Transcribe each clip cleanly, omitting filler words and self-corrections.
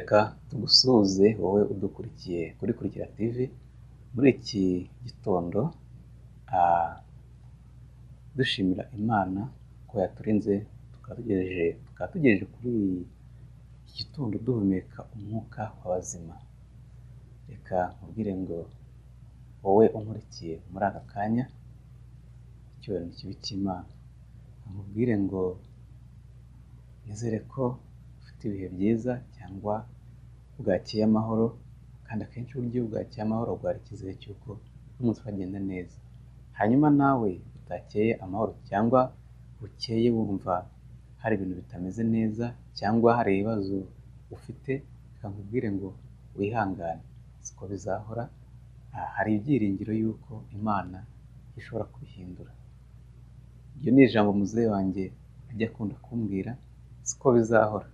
Reka tugusuhuze wowe udukurikiye kuri Kurikira TV muri iki gitondo, dushimira Imana ko yaturinze tukaba tugejeje kuri iki gitondo duhumeka umwuka w'abazima. Reka nkubwire ngo wowe unkurikiye muri aka kanya, icyubahiro kibi cy'Imana. Nkubwire ngo nizere ko ufite ibihe byiza cyangwa bwakeye amahoro, kandi akenshi uburyo bwakeye amahoro bwari icyizere cy'uko n'umunsi wagenda neza. Hanyuma nawe utakeye amahoro cyangwa bukeye wumva hari ibintu bitameze neza cyangwa hari ibibazo ufite, reka nkubwire ngo wihangane, siko bizahora. Hari ibyiringiro y'uko Imana ishobora kubihindura. Iryo ni ijambo muzehe wanjye ajya akunda kumbwira, siko bizahora.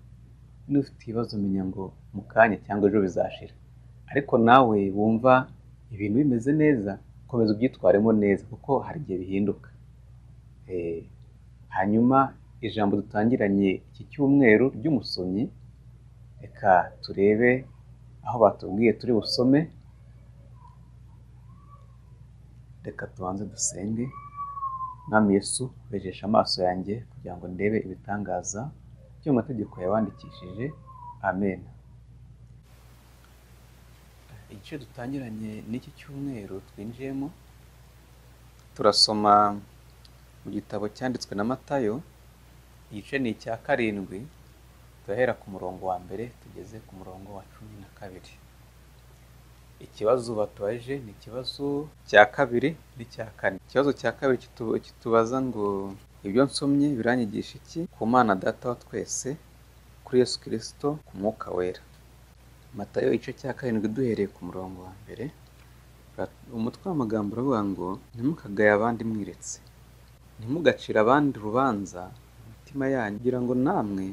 Niba ufite ibibazo menya ngo mu kanya cyangwa ejo bizashira, ariko nawe wumva ibintu bimeze neza, komeza ubyitwaremo neza kuko hari igihe bihinduka. Hanyuma ijambo dutangiranye iki cyumweru ry'umusomyi, reka turebe aho batubwiye turi busome. Reka tubanze dusenge. Mwami Yesu, wejesha amaso yanjye kugira ngo ndebe ibitangaza byo mu mategeko yawandikishije. Amen. Igice dutangiranye n'iki cyumweru twinjiyemo, turasoma mu gitabo cyanditswe na Matayo. Igice ni icya 7, turahera ku murongo wa mbere tugeze ku murongo wa 12. Ikibazo batubaje ni ikibazo cya 2 n'icya 4. Ikibazo cya 2 kitubaza ngo ibyo nsomye biranyigisha iki ku Mana Data wa twese, kuri Yesu Kristo, ku Mwuka Wera. Matayo igice cya 7 duhereye ku murongo wa mbere. Umutwe w'amagambo uravuga ngo ntimukagaye abandi mwiretse, ntimugacire abandi urubanza mu mitima yanyu kugira ngo namwe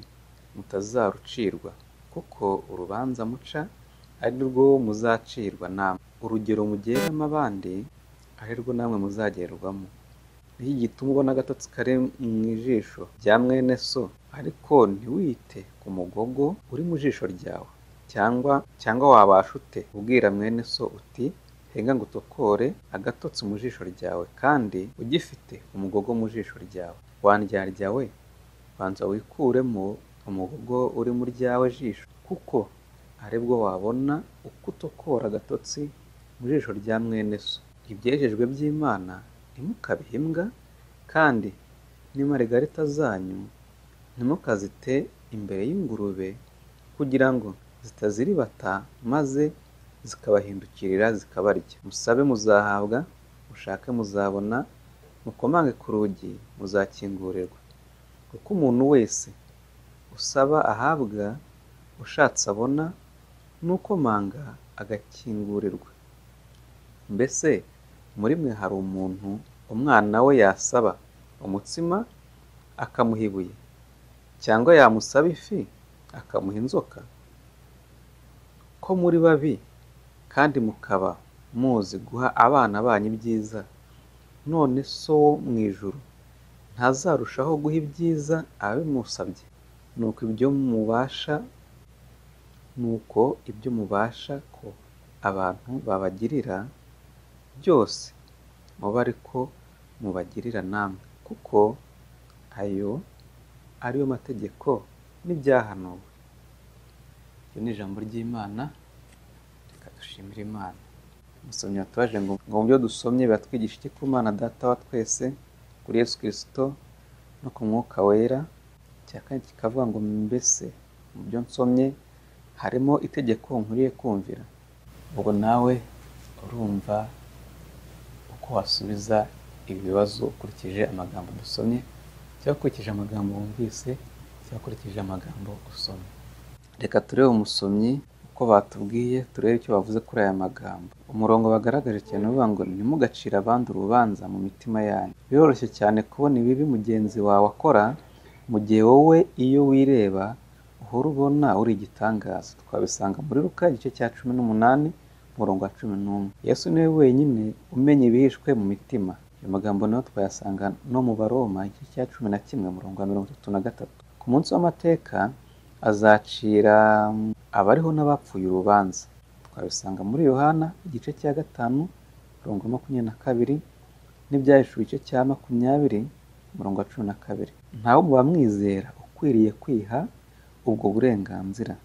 mutazarucirwa, kuko urubanza muca ari rwo muzacirwa namwe. Urugero mugeramo abandi ari rwo namwe muzagerwamo. Iki gituma ubona agatotsi kari mu ijisho rya mwene so, ariko ntiwite ku mugogo uri mu jisho ryawe. Cyangwa wabasha ute ubwira mwene so uti henga ngo utokore agatotsi mu jisho ryawe, kandi ugifite umugogo mu jisho ryawe? Wandyarya we, banza wikuremo umugogo uri mu ryawe jisho, kuko aribwo wabona uko utokora agatotsi mu jisho rya mwene so. Ibyejejwe by'Imana ntimukabihe imbwa, kandi n'imarigarita zanyu ntimukazite imbere y'ingurube, kugira ngo zitaziribata maze zikabahindukirira zikabarya. Musabe muzahabwa, mushake muzabona, mukomange ku rugi muzakingurirwa. Kuko umuntu wese usaba ahabwa, ushatse abona, n'ukomanga agakingurirwa. Mbese muri mwe hari umuntu umwana we yasaba umutsima akamuha ibuye, cyangwa yamusaba ifi akamuha inzoka? Ko muri babi kandi mukaba muzi guha abana banyu ibyiza, none so wo mu ijuru ntazarushaho guha ibyiza ababimusabye? Nuko ibyo mubasha ko abantu babagirira byose muba ariko mubagirira namwe, kuko ayo ariyo mategeko n'ibyahanuwe. Iryo ni ijambo ry'Imana. Reka dushimire Imana. Umusomyi watubaje ngo mu byo dusomye biratwigisha iki ku Mana Data wa twese, kuri Yesu Kristo, no ku Mwuka Wera. Icya 4 kikavuga ngo mbese mu byo nsomye harimo itegeko nkwiye kumvira. Ubwo nawe urumva uko wasubiza ibi bibazo ukurikije amagambo dusomye, cyangwa ukurikije amagambo wumvise, cyangwa ukurikije amagambo usomye. Reka turebe umusomyi uko batubwiye, turebe icyo bavuze kuri aya magambo. Umurongo bagaragaje cyane uvuga ngo ntimugacire abandi urubanza mu mitima yanyu. Biroroshye cyane kubona ibibi mugenzi wawe akora, mu gihe wowe iyo wireba uhora ubona uri igitangaza. Twabisanga muri Luka igice cya 18 umurongo wa 11. Yesu niwe wenyine umenya ibihishwe mu mitima. Ayo magambo nayo twayasanga no mu Baroma igice cya 11 umurongo wa 33. Ku munsi w'amateka azacira abariho n'abapfuye urubanza. Twabisanga muri Yohana igice cya 5 umurongo wa 22 n'Ibyahishuwe igice cya 20 umurongo wa 12. Ntawe mu bamwizera ukwiriye kwiha ubwo burenganzira.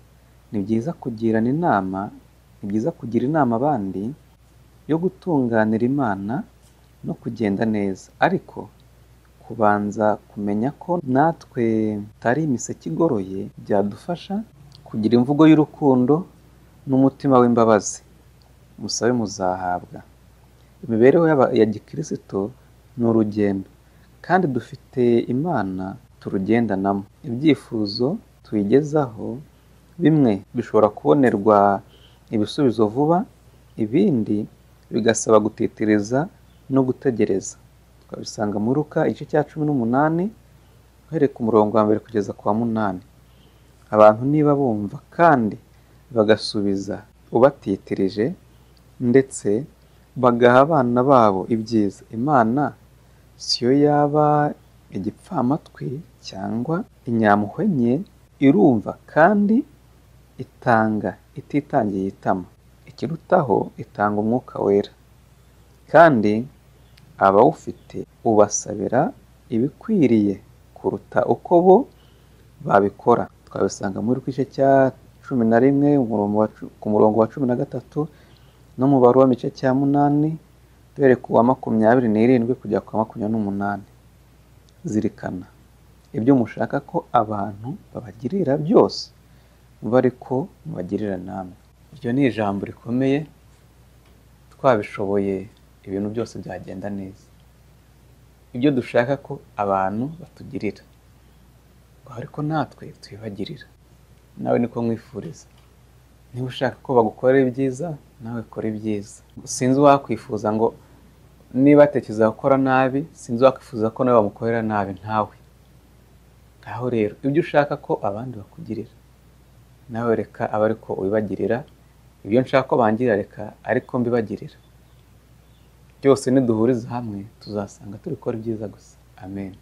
Ni byiza kugira inama abandi yo gutunganira Imana no kugenda neza, ariko kubanza kumenya ko natwe tutari imiseke igoroye byadufasha kugira imvugo y'urukundo n'umutima w'imbabazi. Musabe muzahabwa. Imibereho ya gikristo ni urugendo, kandi dufite Imana turugendanamo. Ibyifuzo tuyigezaho bimwe bishobora kubonerwa ibisubizo vuba, ibindi bigasaba gutitiriza no gutegereza. Twabisanga muri Luka igice cya 18 uhereye ku murongo wa 1 kugeza ku wa 8. Abantu niba bumva kandi bagasubiza ubatitirije, ndetse bagaha abana babo ibyiza, Imana siyo yaba igipfamatwi cyangwa inyampuhwe nke, irumva kandi itanga ititangiye itama. Ikirutaho itanga Umwuka Wera, kandi abawufite ubasabira ibikwiriye kuruta uko bo babikora. Twabisanga muri igice cya 11 ku murongo wa 13 no mu Baroma igice cya 8 duhereye ku wa 27 kujya ku wa 28. Zirikana ibyo mushaka ko abantu babagirira byose, muba ariko mubagirira namwe. Iryo ni ijambo rikomeye. Twabishoboye ibintu byose byagenda neza. Ibyo dushaka ko abantu batugirira, ariko natwe tubibagirira. Nawe niko mwifuriza. Niba ushaka ko bagukorera ibyiza, nawe kora ibyiza. Sinzi wakwifuza ngo niba atekereza gukora nabi, sinzi wakwifuza ko nawe bamukorera nabi. Ntawe. Aho rero ibyo ushaka ko abandi bakugirira, nawe reka aba ariko ubibagirira. Ibyo nshaka ko bangirira, reka ariko mbibagirira. Byose niduhuriza hamwe tuzasanga turi gukora ibyiza gusa. Amen.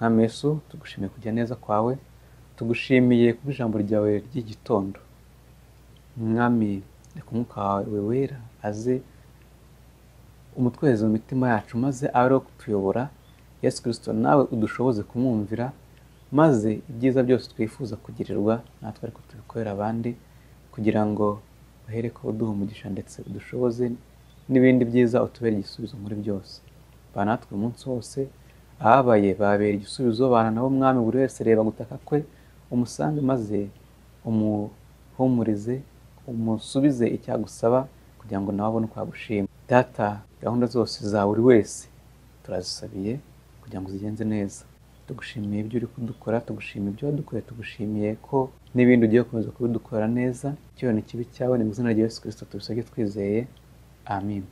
Mwami Yesu, tugushimiye kujya neza kwawe, tugushimiye ku ijambo ryawe ry'igitondo. Mwami, reka Umwuka wawe wera aze umutweze mu mitima yacu, maze abe ari kutuyobora. Yesu Kristo, nawe udushoboze kumwumvira, maze ibyiza byose twifuza kugirirwa natwe ariko tubikorera abandi, kugira ngo uhereko uduha umugisha ndetse udushoboze n'ibindi byiza, utubere igisubizo muri byose. Bana natwe umunsi wose, ahabaye babera igisubizo. Bana nabo Mwami, buri wese reba gutaka kwe, umusange maze umuhumurize, umusubize icyagusaba, kugira ngo nawe abone uko agushima. Data, gahunda zose za buri wese turazisabiye kugira ngo zigenze neza. Tugushimiye ibyo uri kudukora, tugushimiye ibyo wadukoreye, tugushimiye ko n'ibindi ugiye gukomeza kubidukora neza. Icyubahiro kibi cyawe, ni mu izina rya Yesu Kristo tubisabye twizeye. Amen.